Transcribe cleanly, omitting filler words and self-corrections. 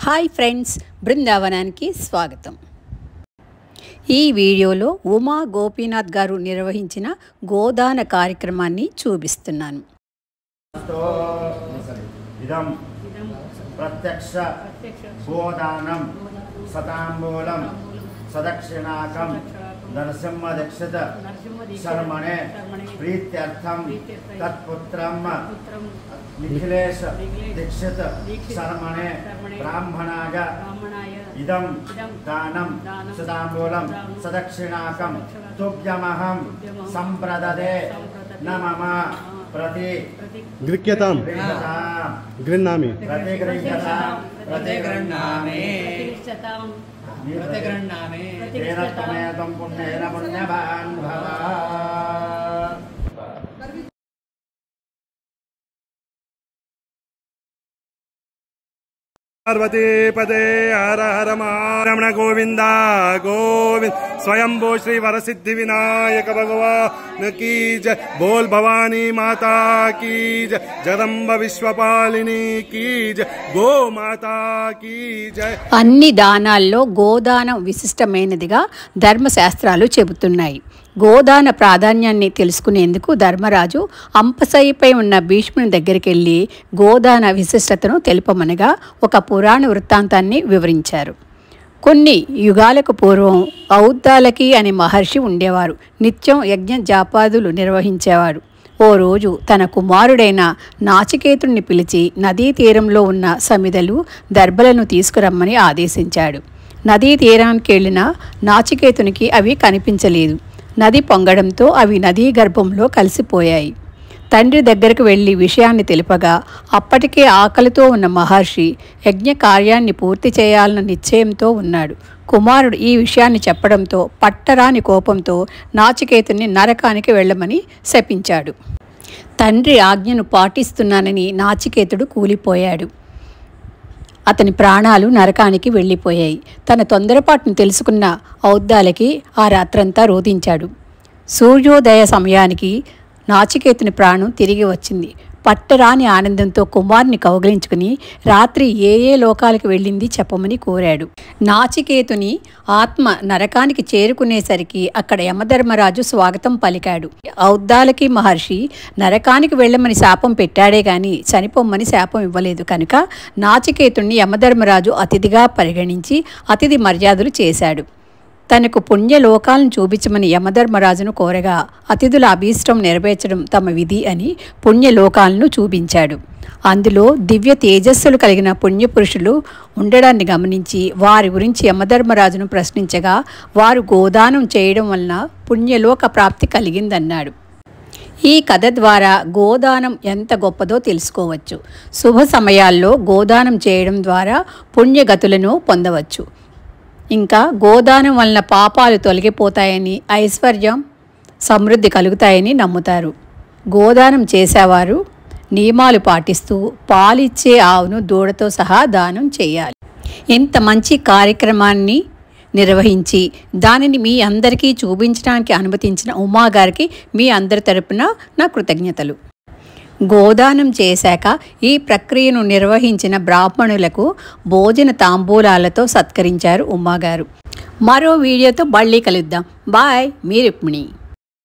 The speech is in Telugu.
హాయ్ ఫ్రెండ్స్, బృందావనానికి స్వాగతం. ఈ వీడియోలో ఉమా గోపీనాథ్ గారు నిర్వహించిన గోదాన కార్యక్రమాన్ని చూపిస్తున్నాను. ఇదం ప్రత్యక్ష గోదానం సతాంబూలం సదక్షిణాకం నరసింహదక్షిత శర్మణే ప్రీత్యర్థం తత్పుత్రం నిఖిలేశ దీక్షిత శర్మణే బ్రాహ్మణాయ ఇదం దానం సదాంబూలం సదక్షిణాకం తుభ్యమహం సంప్రదదే నమమ ప్రతి గృహ్యతాం గృహ్ణామి తేన త్వమేతం పుణ్యేన పుణ్యవాన్ భవ. पार्वती पदे हर हर रमण गोविंद गोविंद स्वयंभू श्री वरसिद्धि विनायक भगवान की जय. बोल भवानी माता की जय. जगदम्ब विश्वपालिनी की जय. गो माता की जय. అన్ని దానాల్లో గోదానం విశిష్టమైనదిగా ధర్మశాస్త్రాలు చెబుతున్నాయి. గోదాన ప్రాధాన్యాన్ని తెలుసుకునేందుకు ధర్మరాజు అంపశయ్యపై ఉన్న భీష్ముని దగ్గరికి వెళ్ళి గోదాన విశిష్టతను తెలుపమనగా ఒక పురాణ వృత్తాంతాన్ని వివరించారు. కొన్ని యుగాలకు పూర్వం ఔద్దాలకి అనే మహర్షి ఉండేవారు. నిత్యం యజ్ఞ జాపాదులు నిర్వహించేవారు. ఓ రోజు తన కుమారుడైన నాచికేతుణ్ణి పిలిచి నదీ తీరంలో ఉన్న సమిదలు దర్భలను తీసుకురమ్మని ఆదేశించాడు. నదీ తీరానికి వెళ్ళిన నాచికేతునికి అవి కనిపించలేదు. నది పొంగడంతో అవి నదీ గర్భంలో కలిసిపోయాయి. తండ్రి దగ్గరకు వెళ్ళి విషయాన్ని తెలుపగా అప్పటికే ఆకలితో ఉన్న మహర్షి యజ్ఞ కార్యాన్ని పూర్తి చేయాలన్న నిశ్చయంతో ఉన్నాడు. కుమారుడు ఈ విషయాన్ని చెప్పడంతో పట్టరాని కోపంతో నాచికేతుని నరకానికి వెళ్ళమని శపించాడు. తండ్రి ఆజ్ఞను పాటిస్తున్నానని నాచికేతుడు కూలిపోయాడు. అతని ప్రాణాలు నరకానికి వెళ్ళిపోయాయి. తన తొందరపాటును తెలుసుకున్న ఔద్దాలకి ఆ రాత్రంతా రోధించాడు. సూర్యోదయ సమయానికి నాచికేతుని ప్రాణం తిరిగి వచ్చింది. పట్టరాని ఆనందంతో కుమారుని కౌగిలించుకుని రాత్రి ఏ లోకాలకు వెళ్ళింది చెప్పమని కోరాడు. నాచికేతుని ఆత్మ నరకానికి చేరుకునేసరికి అక్కడ యమధర్మరాజు స్వాగతం పలికాడు. ఔద్దాలకి మహర్షి నరకానికి వెళ్ళమని శాపం పెట్టాడే గాని చనిపోమ్మని శాపం ఇవ్వలేదు కనుక నాచికేతుణ్ణి యమధర్మరాజు అతిథిగా పరిగణించి అతిథి మర్యాదలు చేశాడు. తనకు పుణ్యలోకాలను చూపించమని యమధర్మరాజును కోరగా అతిథుల అభీష్టం నెరవేర్చడం తమ విధి అని పుణ్యలోకాలను చూపించాడు. అందులో దివ్య తేజస్సులు కలిగిన పుణ్యపురుషులు ఉండడాన్ని గమనించి వారి గురించి యమధర్మరాజును ప్రశ్నించగా వారు గోదానం చేయడం వలన పుణ్యలోక ప్రాప్తి కలిగిందన్నాడు. ఈ కథ ద్వారా గోదానం ఎంత గొప్పదో తెలుసుకోవచ్చు. శుభ సమయాల్లో గోదానం చేయడం ద్వారా పుణ్యగతులను పొందవచ్చు. ఇంకా గోదానం వలన పాపాలు తొలగిపోతాయని, ఐశ్వర్యం సమృద్ధి కలుగుతాయని నమ్ముతారు. గోదానం చేసేవారు నియమాలు పాటిస్తూ పాలిచ్చే ఆవును దూడతో సహా దానం చేయాలి. ఇంత మంచి కార్యక్రమాన్ని నిర్వహించి దానిని మీ అందరికీ చూపించడానికి అనుమతించిన ఉమా గారికి మీ అందరి తరపున నా కృతజ్ఞతలు. గోదానం చేశాక ఈ ప్రక్రియను నిర్వహించిన బ్రాహ్మణులకు భోజన తాంబూలాలతో సత్కరించారు ఉమాగారు. మరో వీడియోతో మళ్ళీ కలుద్దాం. బాయ్, మీ రుక్మిణి.